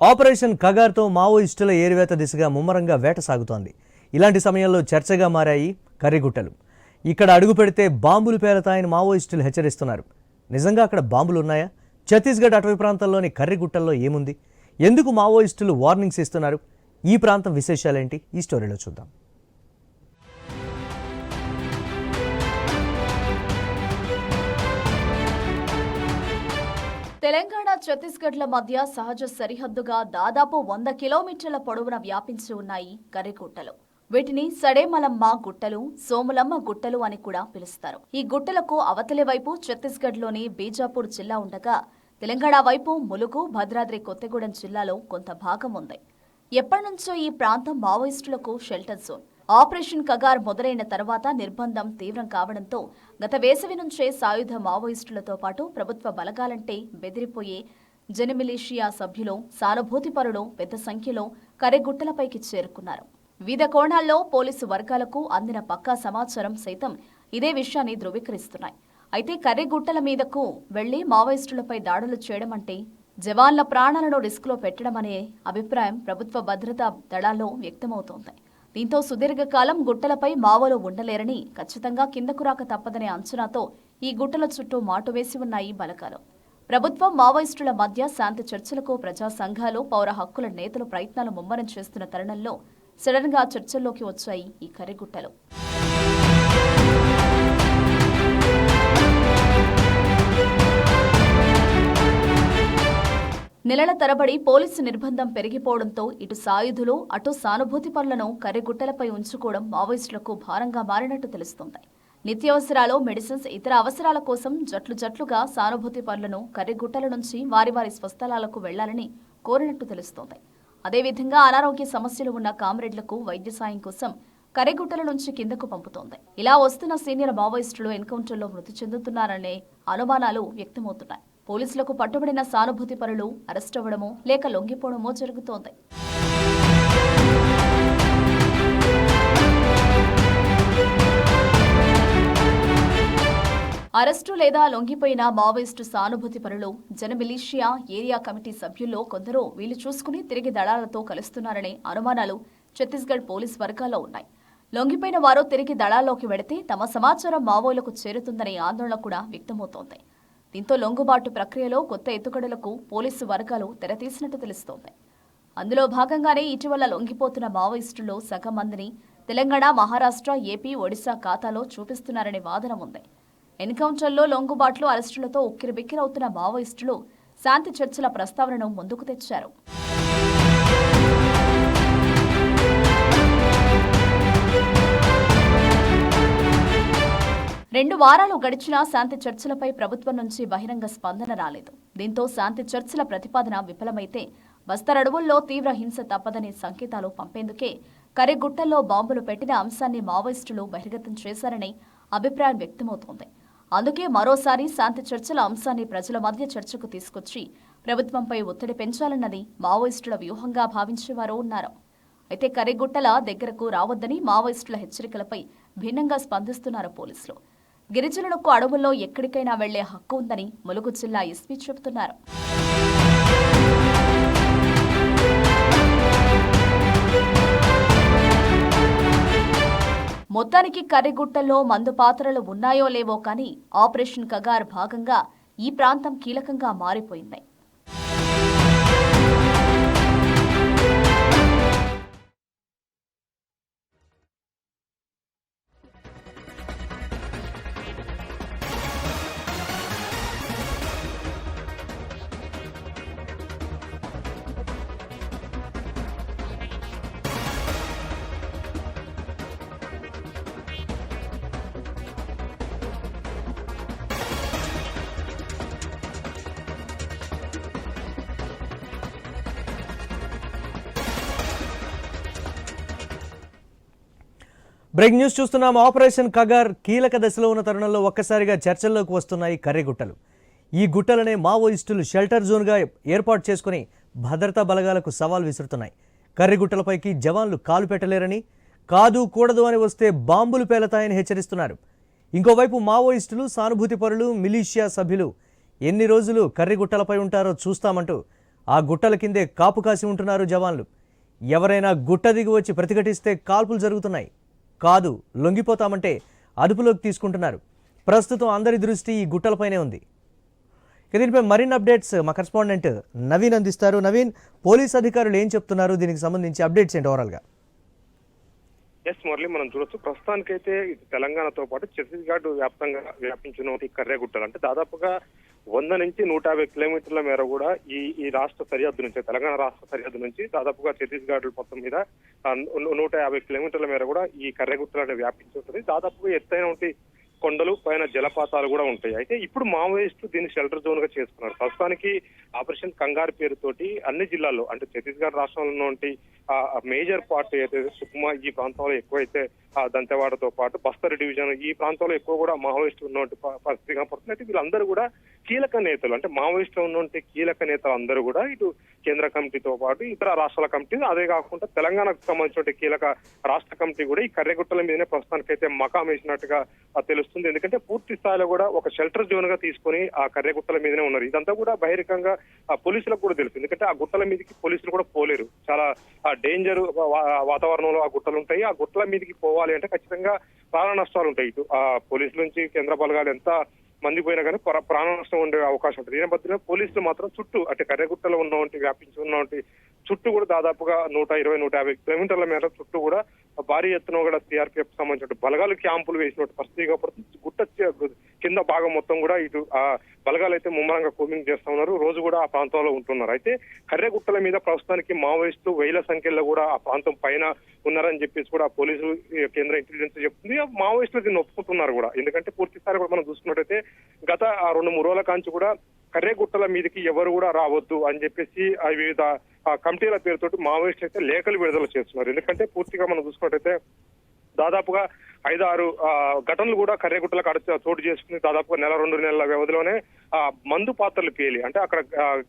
Operation కగార్తో మావోయిస్టుల ఏరివేత దిశగా ముమ్మరంగా వేట సాగుతోంది. ఇలాంటి సమయంలో చర్చగా మారాయి కర్రిగుట్టలు. ఇక్కడ అడుగు పెడితే బాంబులు పేలతాయని మావోయిస్టులు హెచ్చరిస్తున్నారు. నిజంగా అక్కడ బాంబులు ఉన్నాయా? ఛత్తీస్గఢ్ అటవీ ప్రాంతంలోని కర్రిగుట్టల్లో ఏముంది? ఎందుకు మావోయిస్టులు వార్నింగ్స్ ఇస్తున్నారు? ఈ ప్రాంతం విశేషాలేంటి? ఈ స్టోరీలో చూద్దాం. తెలంగాణ ఛత్తీస్గఢ్ల మధ్య సహజ సరిహద్దుగా దాదాపు 100 కిలోమీటర్ల పొడవున వ్యాపించి ఉన్నాయి కర్రిగుట్టలు. వీటిని సడేమలమ్మ గుట్టలు, సోములమ్మ గుట్టలు అని కూడా పిలుస్తారు. ఈ గుట్టలకు అవతలి వైపు ఛత్తీస్గఢ్లోని బీజాపూర్ జిల్లా ఉండగా, తెలంగాణ వైపు ములుగు, భద్రాద్రి కొత్తగూడెం జిల్లాలో కొంత భాగం ఉంది. ఎప్పటినుంచో ఈ ప్రాంతం మావోయిస్టులకు షెల్టర్ జోన్. ఆపరేషన్ కగార్ మొదలైన తర్వాత నిర్బంధం తీవ్రం కావడంతో గత వేసవి నుంచే సాయుధ మావోయిస్టులతో పాటు ప్రభుత్వ బలగాలంటే బెదిరిపోయే జనమిలిషియా సభ్యులు, సానుభూతిపరులు పెద్ద సంఖ్యలో కర్రిగుట్టలపైకి చేరుకున్నారు. వివిధ కోణాల్లో పోలీసు వర్గాలకు అందిన పక్కా సమాచారం సైతం ఇదే విషయాన్ని ధృవీకరిస్తున్నాయి. అయితే కర్రిగుట్టల మీదకు వెళ్లి మావోయిస్టులపై దాడులు చేయడం అంటే జవాన్ల ప్రాణాలను రిస్క్లో పెట్టడమనే అభిప్రాయం ప్రభుత్వ భద్రతా దళాల్లో వ్యక్తమవుతోంది. దీంతో సుదీర్ఘకాలం గుట్టలపై మావోలు ఉండలేరని, ఖచ్చితంగా కిందకు రాక తప్పదనే అంచనాతో ఈ గుట్టల చుట్టూ మాటు వేసి ఉన్నాయి బలగాలు. ప్రభుత్వం, మావోయిస్టుల మధ్య శాంతి చర్చలకు ప్రజా సంఘాలు, పౌర హక్కుల నేతలు ప్రయత్నాలు ముమ్మరం చేస్తున్న తరుణంలో సడన్ గా చర్చల్లోకి వచ్చాయి ఈ కర్రిగుట్టలు. నెలల తరబడి పోలీసు నిర్బంధం పెరిగిపోవడంతో ఇటు సాయుధులు, అటు సానుభూతి పనులను కర్రిగుట్టలపై ఉంచుకోవడం మావోయిస్టులకు భారంగా మారినట్టు తెలుస్తోంది. నిత్యావసరాలు, మెడిసిన్స్, ఇతర అవసరాల కోసం జట్లుగా సానుభూతి పనులను కర్రిగుట్టల నుంచి వారి స్వస్థలాలకు వెళ్లాలని కోరినట్టు తెలుస్తోంది. అదేవిధంగా అనారోగ్య సమస్యలు ఉన్న కామ్రేడ్లకు వైద్య సాయం కోసం కర్రిగుట్టల నుంచి కిందకు పంపుతోంది. ఇలా వస్తున్న సీనియర్ మావోయిస్టులు ఎన్కౌంటర్లో మృతి చెందుతున్నారనే అనుమానాలు వ్యక్తమవుతున్నాయి. పోలీసులకు పట్టుబడిన సానుభూతి పరులు అరెస్ట్ అవ్వడమో లేక లొంగిపోవడమో జరుగుతోంది. అరెస్టు లేదా లొంగిపోయిన మావోయిస్టు సానుభూతి పరులు జనమిలిషియా ఏరియా కమిటీ సభ్యుల్లో కొందరు వీలు చూసుకుని తిరిగి దళాలతో కలుస్తున్నారనే అనుమానాలు ఛత్తీస్గఢ్ పోలీస్ వర్గాల్లో ఉన్నాయి. లొంగిపోయిన వారు తిరిగి దళాల్లోకి వెడితే తమ సమాచారం మావోలకు చేరుతుందనే ఆందోళన కూడా వ్యక్తమవుతోంది. దీంతో లొంగుబాటు ప్రక్రియలో కొత్త ఎత్తుగడలకు పోలీసు వర్గాలు తెరతీసినట్టు తెలుస్తోంది. అందులో భాగంగానే ఇటీవల లొంగిపోతున్న మావోయిస్టుల్లో సగం మందిని తెలంగాణ, మహారాష్ట్ర, ఏపీ, ఒడిశా ఖాతాలో చూపిస్తున్నారనే వాదన ఉంది. ఎన్కౌంటర్లో, లొంగుబాట్లు, అరెస్టులతో ఉక్కిరిబిక్కిరవుతున్న మావోయిస్టులు శాంతి చర్చల ప్రస్తావనను ముందుకు తెచ్చారు. రెండు వారాలు గడిచినా శాంతి చర్చలపై ప్రభుత్వం నుంచి బహిరంగ స్పందన రాలేదు. దీంతో శాంతి చర్చల ప్రతిపాదన విఫలమైతే బస్తర్ అడవుల్లో తీవ్ర హింస తప్పదనే సంకేతాలు పంపేందుకే కర్రిగుట్టల్లో బాంబులు పెట్టిన అంశాన్ని మావోయిస్టులు బహిర్గతం చేశారనే అభిప్రాయం వ్యక్తమవుతోంది. అందుకే మరోసారి శాంతి చర్చల అంశాన్ని ప్రజల మధ్య చర్చకు తీసుకొచ్చి ప్రభుత్వంపై ఒత్తిడి పెంచాలన్నది మావోయిస్టుల వ్యూహంగా భావించేవారు ఉన్నారు. అయితే కర్రిగుట్టల దగ్గరకు రావద్దని మావోయిస్టుల హెచ్చరికలపై భిన్నంగా స్పందిస్తున్నారు పోలీసులు. గిరిజనులకు అడవుల్లో ఎక్కడికైనా వెళ్లే హక్కు ఉందని ములుగు జిల్లా ఎస్పీ చెబుతున్నారు. మొత్తానికి కర్రిగుట్టల్లో మందు పాత్రలు ఉన్నాయో లేవో కానీ ఆపరేషన్ కగార్ భాగంగా ఈ ప్రాంతం కీలకంగా మారిపోయింది. బ్రేకింగ్ న్యూస్ చూస్తున్నాం. ఆపరేషన్ కగార్ కీలక దశలో ఉన్న తరుణంలో ఒక్కసారిగా చర్చల్లోకి వస్తున్నాయి కర్రిగుట్టలు. ఈ గుట్టలనే మావోయిస్టులు షెల్టర్ జోన్గా ఏర్పాటు చేసుకుని భద్రతా బలగాలకు సవాల్ విసురుతున్నాయి. కర్రిగుట్టలపైకి జవాన్లు కాలు పెట్టలేరని, కాదు కూడదు అని వస్తే బాంబులు పేలతాయని హెచ్చరిస్తున్నారు. ఇంకోవైపు మావోయిస్టులు, సానుభూతి పరులు, మిలీషియా సభ్యులు ఎన్ని రోజులు కర్రిగుట్టలపై ఉంటారో చూస్తామంటూ ఆ గుట్టల కిందే కాపు కాసి ఉంటున్నారు జవాన్లు. ఎవరైనా గుట్ట దిగి వచ్చి ప్రతిఘటిస్తే కాల్పులు జరుగుతున్నాయి. కాదు లొంగిపోతామంటే అదుపులోకి తీసుకుంటున్నారు. ప్రస్తుతం అందరి దృష్టి ఈ గుట్టలపైనే ఉంది. ఇక దీనిపై మరిన్ని అప్డేట్స్ మా కరెస్పాండెంట్ నవీన్ అందిస్తారు. నవీన్, పోలీస్ అధికారులు ఏం చెప్తున్నారు, దీనికి సంబంధించి అప్డేట్స్ ఏంటి ఓవరాల్గా? ఎస్ మురళి, మనం చూడొచ్చు ప్రస్తుతానికైతే తెలంగాణతో పాటు ఛత్తీస్గఢ్ వ్యాప్తంగా వ్యాపించిన కర్రెగుట్టలు అంటే దాదాపుగా 100 నుంచి 150 కిలోమీటర్ల మేర కూడా ఈ రాష్ట్ర సరిహద్దు నుంచి, తెలంగాణ రాష్ట్ర సరిహద్దు నుంచి దాదాపుగా ఛత్తీస్గఢ్ మొత్తం మీద 150 కిలోమీటర్ల మేర కూడా ఈ కర్రెగుట్టలు అనేవి వ్యాపించి ఉంటుంది. దాదాపుగా ఎత్తైన కొండలు, పైన జలపాతాలు కూడా ఉంటాయి. అయితే ఇప్పుడు మావోయిస్టులు దీన్ని షెల్టర్ జోన్ గా చేసుకున్నారు. ప్రస్తుతానికి ఆపరేషన్ కంగారు పేరుతోటి అన్ని జిల్లాల్లో అంటే ఛత్తీస్గఢ్ రాష్ట్రంలో ఉన్నటువంటి మేజర్ పార్ట్ అయితే సుకుమా ఈ ప్రాంతంలో ఎక్కువైతే దంతెవాడతో పాటు బస్తర్ డివిజన్ ఈ ప్రాంతంలో ఎక్కువ కూడా మావోయిస్టులు ఉన్నటువంటి పరిస్థితి కనపడుతుంది. అయితే వీళ్ళందరూ కూడా కీలక నేతలు, అంటే మావోయిస్టులు ఉన్నటువంటి కీలక నేతలు అందరూ కూడా ఇటు కేంద్ర కమిటీతో పాటు ఇతర రాష్ట్రాల కమిటీ, అదే కాకుండా తెలంగాణకు సంబంధించిన కీలక రాష్ట్ర కమిటీ కూడా ఈ కర్రెగుట్టల మీదనే ప్రస్తుతానికైతే మకాం వేసినట్టుగా తెలుస్తుంది. ఎందుకంటే పూర్తి స్థాయిలో కూడా ఒక షెల్టర్ జోన్ గా తీసుకొని ఆ కర్రెగుట్టల మీదనే ఉన్నారు. ఇదంతా కూడా బహిరంగంగా పోలీసులకు కూడా తెలుసు. ఎందుకంటే ఆ గుట్టల మీదకి పోలీసులు కూడా పోలేరు. చాలా డేంజర్ వాతావరణంలో ఆ గుట్టలు ఉంటాయి. ఆ గుట్టల మీదకి పోవాలి అంటే ఖచ్చితంగా ప్రాణ నష్టాలు ఉంటాయి. ఇటు ఆ పోలీసుల నుంచి కేంద్ర బలగాలు ఎంత మంది పోయినా కానీ ప్రాణ నష్టం ఉండే అవకాశం ఉంటుంది. ఈ నేపథ్యంలో పోలీసులు మాత్రం చుట్టూ అంటే కర్రెగుట్టలో ఉన్నటువంటి వ్యాపించి ఉన్నటువంటి చుట్టూ కూడా దాదాపుగా 120-150 కిలోమీటర్ల మేర చుట్టూ కూడా భారీ ఎత్తున కూడా సిఆర్పిఎఫ్ సంబంధించిన బలగాలు క్యాంపులు వేసినట్టు పరిస్థితి కాబట్టి గుట్ట కింద భాగం మొత్తం కూడా ఇటు ఆ బలగాలు అయితే ముమ్మరంగా కోమింగ్ చేస్తా ఉన్నారు. రోజు కూడా ఆ ప్రాంతంలో ఉంటున్నారు. అయితే కర్రెగుట్టల మీద ప్రస్తుతానికి మావోయిస్టులు వేల సంఖ్యలో కూడా ఆ ప్రాంతం పైన ఉన్నారని చెప్పేసి కూడా పోలీసులు కేంద్ర ఇంటెలిజెన్స్ చెప్తుంది. మావోయిస్టులు దీన్ని ఒప్పుకుంటున్నారు కూడా. ఎందుకంటే పూర్తి స్థాయి కూడా మనం చూసుకున్నట్టయితే గత 2-3 రోజుల కాంచి కూడా కర్రెగుట్టల మీదకి ఎవరు కూడా రావద్దు అని చెప్పేసి వివిధ కమిటీల పేరుతోటి మావోయిస్టులు అయితే లేఖలు విడుదల చేస్తున్నారు. ఎందుకంటే పూర్తిగా మనం చూసుకున్నట్టయితే దాదాపుగా 5-6 ఘటనలు కూడా కర్రెగుట్టలకు చోటు చేసుకుని దాదాపుగా 1-2 నెలల వ్యవధిలోనే మందు పాత్రలు పేలి, అంటే అక్కడ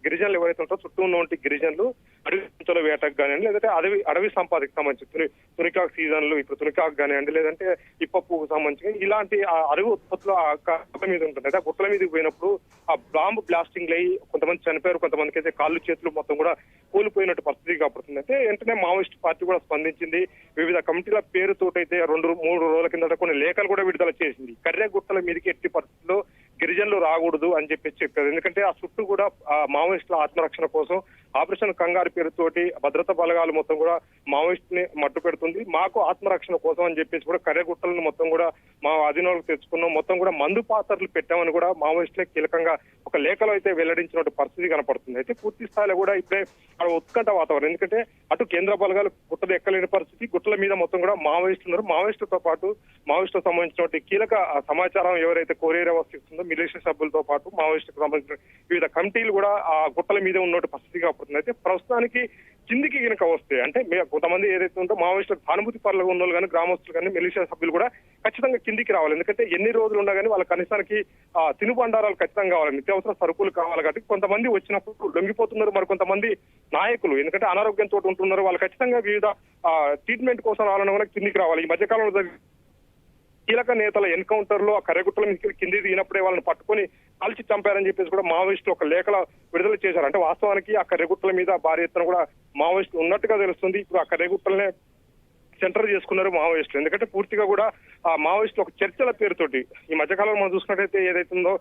గిరిజనులు ఎవరైతే ఉంటారో చుట్టూ ఉన్నటువంటి గిరిజనులు అడవి పంచుల వేటకు కానివ్వండి, లేదంటే అడవి సంపాదకు సంబంధించి తునికాకు సీజన్లు ఇప్పుడు తునికాకు కానివ్వండి, లేదంటే ఇప్పప్పుకు సంబంధించి ఇలాంటి అడవి ఉత్పత్తులు ఆ గుట్టల మీద ఉంటుంది. అంటే ఆ గుట్టల మీదకి పోయినప్పుడు ఆ బాంబు బ్లాస్టింగ్ అయ్యి కొంతమంది చనిపోయారు, కొంతమందికి అయితే కాళ్ళు చేతులు మొత్తం కూడా కూలిపోయినట్టు పరిస్థితి కాబడుతుంది. అయితే వెంటనే మావోయిస్ట్ పార్టీ కూడా స్పందించింది. వివిధ కమిటీల పేరుతోటైతే 2-3 రోజుల కిందట కొన్ని లేఖలు కూడా విడుదల చేసింది. కర్రెగుట్టల మీదకి ఎట్టి పరిస్థితుల్లో గిరిజనులు రాకూడదు అని చెప్పారు. ఎందుకంటే ఆ చుట్టూ కూడా మావోయిస్టుల ఆత్మరక్షణ కోసం ఆపరేషన్ కంగారు పేరుతోటి భద్రతా బలగాలు మొత్తం కూడా మావోయిస్ట్ ని మట్టు పెడుతుంది. మాకు ఆత్మరక్షణ కోసం అని చెప్పేసి కూడా కర్రెగుట్టలను మొత్తం కూడా మా అధీనంలోకి తెచ్చుకున్నాం, మొత్తం కూడా మందు పాత్రలు పెట్టామని కూడా మావోయిస్టులే కీలకంగా ఒక లేఖలో అయితే వెల్లడించిన పరిస్థితి కనపడుతుంది. అయితే పూర్తి స్థాయిలో కూడా ఇప్పుడే ఉత్కంఠ వాతావరణం. ఎందుకంటే అటు కేంద్ర బలగాలు గుట్టలు ఎక్కలేని పరిస్థితి, గుట్టల మీద మొత్తం కూడా మావోయిస్టులు ఉన్నారు. మావోయిస్టులతో పాటు మావోయిస్టులకు సంబంధించినటువంటి కీలక సమాచారం ఎవరైతే కొరియర్ వస్తుందో మిలిషియా సభ్యులతో పాటు మావోయిస్టులకు సంబంధించిన వివిధ కమిటీలు కూడా ఆ గుట్టల మీద ఉన్నటువంటి పరిస్థితి కాబడుతుంది. అయితే ప్రస్తుతానికి కిందికి కనుక వస్తే అంటే కొంతమంది ఏదైతే ఉందో మావోయిస్టులకు సానుభూతి పరులుగా ఉన్న వాళ్ళు కానీ గ్రామస్తులు కానీ మిలిషియా సభ్యులు కూడా ఖచ్చితంగా కిందికి రావాలి. ఎందుకంటే ఎన్ని రోజులు ఉన్నా కానీ వాళ్ళ కనీసానికి తినుబండారాలు ఖచ్చితంగా కావాలి, నిత్యావసర సరుకులు కావాలి. కాబట్టి కొంతమంది వచ్చినప్పుడు లొంగిపోతున్నారు, మరి కొంతమంది నాయకులు ఎందుకంటే అనారోగ్యంతో ఉంటున్నారు, వాళ్ళు ఖచ్చితంగా వివిధ ట్రీట్మెంట్ కోసం రావాలన్నా కూడా కిందికి రావాలి. ఈ మధ్యకాలంలో కీలక నేతల ఎన్కౌంటర్ లో ఆ కర్రెగుట్టల మీద కింది దిగినప్పుడే వాళ్ళని పట్టుకొని కాల్చి చంపారని చెప్పేసి కూడా మావోయిస్టులు ఒక లేఖల విడుదల చేశారు. అంటే వాస్తవానికి ఆ కర్రెగుట్టల మీద భారీ ఎత్తున కూడా మావోయిస్టులు ఉన్నట్టుగా తెలుస్తుంది. ఇప్పుడు ఆ కర్రెగుట్టలనే సెంటర్ చేసుకున్నారు మావోయిస్టులు. ఎందుకంటే పూర్తిగా కూడా ఆ మావోయిస్టులు ఒక చర్చల పేరుతోటి ఈ మధ్యకాలంలో మనం చూసుకున్నట్టయితే ఏదైతే ఉందో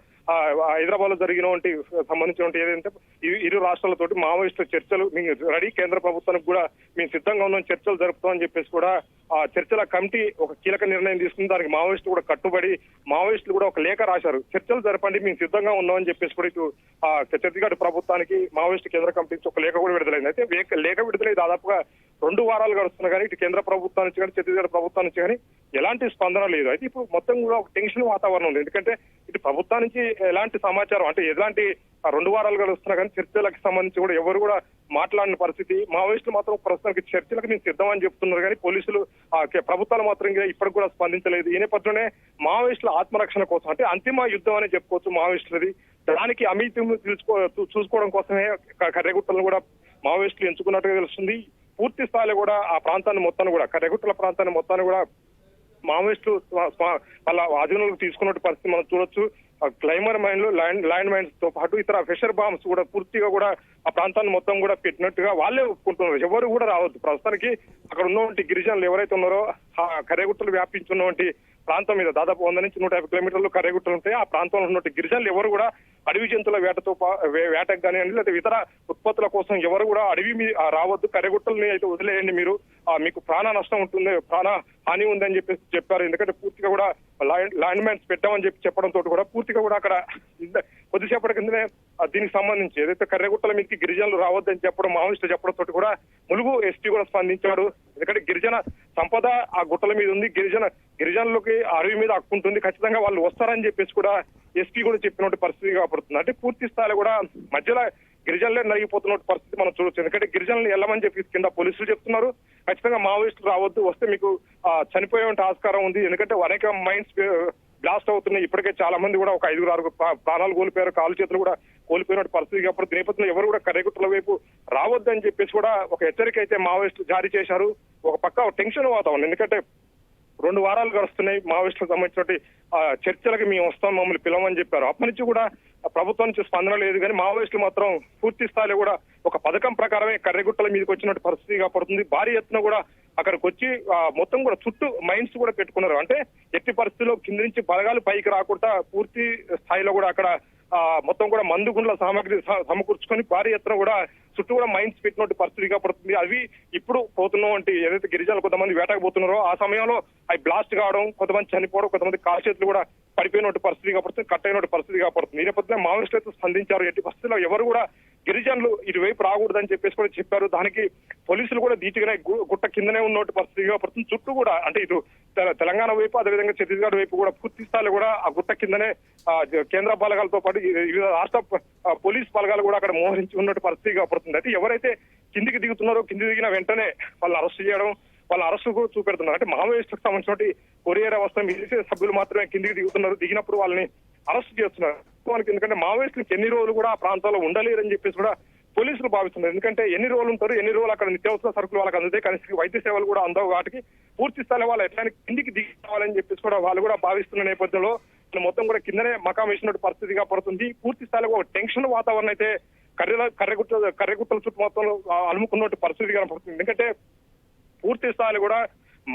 హైదరాబాద్ లో జరిగినటువంటి సంబంధించినటువంటి ఏదైతే ఇరు రాష్ట్రాలతోటి మావోయిస్టుల చర్చలు మేము రెడీ, కేంద్ర ప్రభుత్వానికి కూడా మేము సిద్ధంగా ఉన్నాం, చర్చలు జరుపుతామని చెప్పేసి కూడా ఆ చర్చల కమిటీ ఒక కీలక నిర్ణయం తీసుకుని దానికి మావోయిస్టులు కూడా కట్టుబడి మావోయిస్టులు కూడా ఒక లేఖ రాశారు, చర్చలు జరపండి మేము సిద్ధంగా ఉన్నామని చెప్పేసి కూడా ఇటు ఛత్తీస్గఢ్ ప్రభుత్వానికి మావోయిస్టు కేంద్ర కమిటీ నుంచి ఒక లేఖ కూడా విడుదలైంది. అయితే లేఖ విడుదలై దాదాపుగా 2 వారాలు గడుస్తున్నా కానీ ఇటు కేంద్ర ప్రభుత్వం నుంచి కానీ ఛత్తీస్గఢ్ ప్రభుత్వం నుంచి కానీ ఎలాంటి స్పందన లేదు. అయితే ఇప్పుడు మొత్తం కూడా ఒక టెన్షన్ వాతావరణం ఉంది. ఎందుకంటే ఇటు ప్రభుత్వం నుంచి ఎలాంటి సమాచారం అంటే ఎలాంటి 2 వారాలు గడుస్తున్నా కానీ చర్చలకు సంబంధించి కూడా ఎవరు కూడా మాట్లాడిన పరిస్థితి. మావోయిస్టులు మాత్రం ప్రస్తుతానికి చర్చలకు మేము సిద్ధమని చెప్తున్నారు కానీ పోలీసులు ప్రభుత్వాలు మాత్రం ఇప్పటికి కూడా స్పందించలేదు. ఈ నేపథ్యంలోనే మావోయిస్టుల ఆత్మరక్షణ కోసం అంటే అంతిమ యుద్ధం అనే చెప్పుకోవచ్చు మావోయిస్టులది. దానికి అమితం చూసుకోవడం కోసమే కర్రెగుట్టలను కూడా మావోయిస్టులు ఎంచుకున్నట్టుగా తెలుస్తుంది. పూర్తి స్థాయిలో కూడా ఆ ప్రాంతాన్ని మొత్తాన్ని కూడా కర్రెగుట్టల ప్రాంతాన్ని మొత్తాన్ని కూడా మావోయిస్టులు వాళ్ళ ఆధీనంలోకి తీసుకున్న పరిస్థితి మనం చూడొచ్చు. క్లైమర్ మైన్లు, ల్యాండ్ మైన్స్ తో పాటు ఇతర ఫిషర్ బాంబ్స్ కూడా పూర్తిగా కూడా ఆ ప్రాంతాన్ని మొత్తం కూడా పెట్టినట్టుగా వాళ్ళే ఒప్పుకుంటున్నారు. ఎవరు కూడా రావద్దు. ప్రస్తుతానికి అక్కడ ఉన్నటువంటి గిరిజనులు ఎవరైతే ఉన్నారో ఆ కర్రెగుట్టలు వ్యాపించున్నటువంటి ప్రాంతం మీద దాదాపు 100 నుంచి 150 కిలోమీటర్లు కర్రెగుట్టలు ఉంటాయి. ఆ ప్రాంతంలో ఉన్నటువంటి గిరిజనులు ఎవరు కూడా అడవి జంతువుల వేటకు కానివ్వండి, లేదా ఇతర ఉత్పత్తుల కోసం ఎవరు కూడా అడవి రావద్దు, కర్రెగుట్టల్ని అయితే వదిలేయండి, మీరు మీకు ప్రాణ నష్టం ఉంటుంది, ప్రాణ హాని ఉందని చెప్పారు. ఎందుకంటే పూర్తిగా కూడా ల్యాండ్ మైన్స్ పెట్టామని చెప్పడంతో కూడా పూర్తిగా కూడా అక్కడ కొద్దిసేపటి కిందనే దీనికి సంబంధించి ఏదైతే కర్రెగుట్టల మీకు గిరిజనులు రావద్దని చెప్పడం, మావోయిస్టులు చెప్పడంతో కూడా ములుగు ఎస్పీ కూడా స్పందించాడు. ఎందుకంటే గిరిజన సంపద ఆ గుట్టల మీద ఉంది, గిరిజనులకి అడవి మీద హక్కు ఉంటుంది, ఖచ్చితంగా వాళ్ళు వస్తారని చెప్పేసి కూడా ఎస్పీ కూడా చెప్పినట్టు పరిస్థితి కాబడుతుంది. అంటే పూర్తి స్థాయిలో కూడా మధ్యలో గిరిజనులే నలిగిపోతున్న పరిస్థితి మనం చూడొచ్చు. ఎందుకంటే గిరిజనులు వెళ్ళమని చెప్పి కింద పోలీసులు చెప్తున్నారు, ఖచ్చితంగా మావోయిస్టులు రావద్దు, వస్తే మీకు చనిపోయే ఆస్కారం ఉంది. ఎందుకంటే అనేక మైండ్స్ బ్లాస్ట్ అవుతున్నాయి. ఇప్పటికే చాలా మంది కూడా ఒక 5-6 ప్రాణాలు కోల్పోయారు, కాలు చేతులు కూడా కోల్పోయిన పరిస్థితి కాబట్టి నేపథ్యంలో ఎవరు కూడా కర్రెగుట్టల వైపు రావద్దని చెప్పేసి కూడా ఒక హెచ్చరిక అయితే మావోయిస్టులు జారీ చేశారు. ఒక పక్క టెన్షన్ వాతావరణం, ఎందుకంటే 2 వారాలు గడుస్తున్నాయి. మావోయిస్టులకు సంబంధించిన చర్చలకు మేము వస్తాం, మమ్మల్ని పిలవమని చెప్పారు. అప్పటి నుంచి కూడా ప్రభుత్వం నుంచి స్పందన లేదు. కానీ మావోయిస్టులు మాత్రం పూర్తి స్థాయిలో కూడా ఒక పథకం ప్రకారమే కర్రెగుట్టల మీదకి వచ్చినట్టు పరిస్థితిగా పడుతుంది. భారీ ఎత్తున కూడా అక్కడికి వచ్చి మొత్తం కూడా చుట్టూ మైన్స్ కూడా పెట్టుకున్నారు. అంటే ఎట్టి పరిస్థితుల్లో కింద నుంచి బలగాలు పైకి రాకుండా పూర్తి స్థాయిలో కూడా అక్కడ మొత్తం కూడా మందు గుండ్ల సామాగ్రి సమకూర్చుకొని భారీ ఎత్తున కూడా చుట్టూ కూడా మైన్స్ పెట్టినట్టు పరిస్థితిగా పడుతుంది. అవి ఇప్పుడు పోతున్నటువంటి ఏదైతే గిరిజనులు కొంతమంది వేటకపోతున్నారో ఆ సమయంలో అవి బ్లాస్ట్ కావడం, కొంతమంది చనిపోవడం, కొంతమంది కాలు చేతులు కూడా పడిపోయినట్టు పరిస్థితిగా పడుతుంది, కట్ అయినట్టు పరిస్థితిగా పడుతుంది. ఈ నేపథ్యంలో మావోయిస్టులు అయితే స్పందించారు. ఎట్టి పరిస్థితుల్లో ఎవరు కూడా గిరిజనులు ఇటువైపు రాకూడదని చెప్పేసి కూడా చెప్పారు. దానికి పోలీసులు కూడా ధీటుగానే గుట్ట కిందనే ఉన్నట్టు పరిస్థితిగా పడుతుంది. చుట్టూ కూడా అంటే ఇటు తెలంగాణ వైపు, అదేవిధంగా ఛత్తీస్గఢ్ వైపు కూడా పూర్తి స్థాయిలో కూడా ఆ గుట్ట కిందనే కేంద్ర బలగాలతో పాటు వివిధ రాష్ట్ర పోలీస్ బలగాలు కూడా అక్కడ మోహరించి ఉన్నట్టు పరిస్థితిగా పడుతుంది. అయితే ఎవరైతే కిందికి దిగుతున్నారో, కిందికి దిగిన వెంటనే వాళ్ళని అరెస్ట్ చేయడం, వాళ్ళ అరెస్టు కూడా చూపెడుతున్నారు. అంటే మావోయిస్టులకు సంబంధించిన కొరియర్ వ్యవస్థ మిలిటరీ సభ్యులు మాత్రమే కిందికి దిగుతున్నారు. దిగినప్పుడు వాళ్ళని అరెస్ట్ చేస్తున్నారు. ఎందుకంటే మావోయిస్టులకు ఎన్ని రోజులు కూడా ఆ ప్రాంతాల్లో ఉండలేరని చెప్పేసి కూడా పోలీసులు భావిస్తున్నారు. ఎందుకంటే ఎన్ని రోజులు ఉంటారు, ఎన్ని రోజులు అక్కడ నిత్యావసర సరుకులు వాళ్ళకి అందుతాయి, కనీసం వైద్య సేవలు కూడా అందవు. వాటికి పూర్తి స్థాయిలో వాళ్ళు ఎట్లా కిందికి దిగి రావాలని చెప్పేసి కూడా వాళ్ళు కూడా భావిస్తున్న నేపథ్యంలో మొత్తం కూడా కిందనే మకాం వేసినట్టు పరిస్థితిగా పడుతుంది. పూర్తి స్థాయిలో ఒక టెన్షన్ వాతావరణం అయితే కర్రెగుట్టల చుట్టూ మొత్తం అలుముకున్నట్టు పరిస్థితి కనపడుతుంది. ఎందుకంటే పూర్తి స్థాయిలో కూడా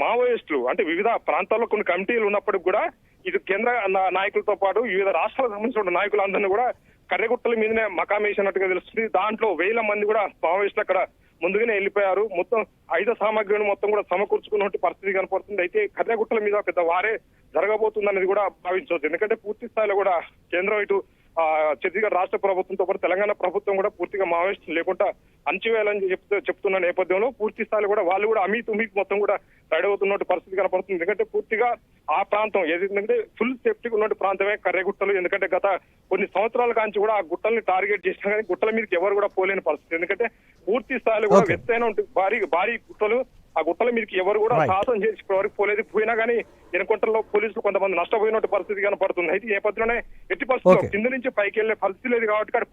మావోయిస్టులు అంటే వివిధ ప్రాంతాల్లో కొన్ని కమిటీలు ఉన్నప్పటికి కూడా ఇది కేంద్ర నాయకులతో పాటు వివిధ రాష్ట్రాలకు సంబంధించిన నాయకులందరినీ కూడా కర్రెగుట్టల మీదనే మకాం వేసినట్టుగా తెలుస్తుంది. దాంట్లో 1000 మంది కూడా మావోయిస్టులు అక్కడ ముందుగానే వెళ్ళిపోయారు. మొత్తం ఆయుధ సామాగ్రిని మొత్తం కూడా సమకూర్చుకున్నట్టు పరిస్థితి కనపడుతుంది. అయితే కర్రెగుట్టల మీద పెద్ద వారే జరగబోతుందనేది కూడా భావించవచ్చు. ఎందుకంటే పూర్తి స్థాయిలో కూడా కేంద్రం ఇటు ఛత్తీస్గఢ్ రాష్ట్ర ప్రభుత్వంతో పాటు తెలంగాణ ప్రభుత్వం కూడా పూర్తిగా మావోయిస్టులు లేకుండా అణచివేయాలని చెప్తున్న నేపథ్యంలో పూర్తి స్థాయిలో కూడా వాళ్ళు కూడా అమీతుమీకి మొత్తం కూడా రెడీ అవుతున్నట్టు పరిస్థితి కనపడుతుంది. ఎందుకంటే పూర్తిగా ఆ ప్రాంతం ఏదైతే ఫుల్ సేఫ్టీగా ఉన్న ప్రాంతమే కర్రెగుట్టలు. ఎందుకంటే గత కొన్ని సంవత్సరాల కాంచి కూడా ఆ గుట్టల్ని టార్గెట్ చేసినా కానీ గుట్టల మీదకి ఎవరు కూడా పోలేని పరిస్థితి. ఎందుకంటే పూర్తి స్థాయిలో కూడా ఎత్తైన భారీ గుట్టలు, ఆ గుట్టల మీదకి ఎవరు కూడా సాహసం చేసి వరకు పోలేదు. పోయినా కానీ ఎనుకొంటల్లో పోలీసులు కొంతమంది నష్టపోయినట్టు పరిస్థితి కనపడుతుంది. అయితే ఈ నేపథ్యంలోనే ఎట్టి పరిస్థితుల్లో కింద నుంచి పైకి వెళ్లే పరిస్థితి లేదు కాబట్టి అక్కడ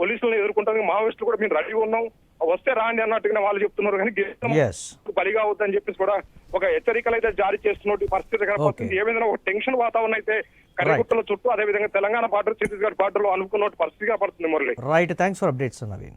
పోలీసులను ఎదుర్కొంటారు. మావోయిస్టులు కూడా మేము రెడీ ఉన్నాం, వస్తే రాండి అన్నట్టుగా వాళ్ళు చెప్తున్నారు. కానీ బలిగా అవుతుందని చెప్పేసి కూడా ఒక హెచ్చరికలు అయితే జారీ చేస్తున్నట్టు పరిస్థితి కనపడుతుంది. ఏమైనా ఒక టెన్షన్ వాతావరణం అయితే కర్రెగుట్టల చుట్టూ, అదేవిధంగా తెలంగాణ బార్డర్, ఛత్తీస్గఢ్ బార్డర్ లో అనుకున్నట్టు పరిస్థితిగా పడుతుంది. Murali, right, thanks for updates Naveen.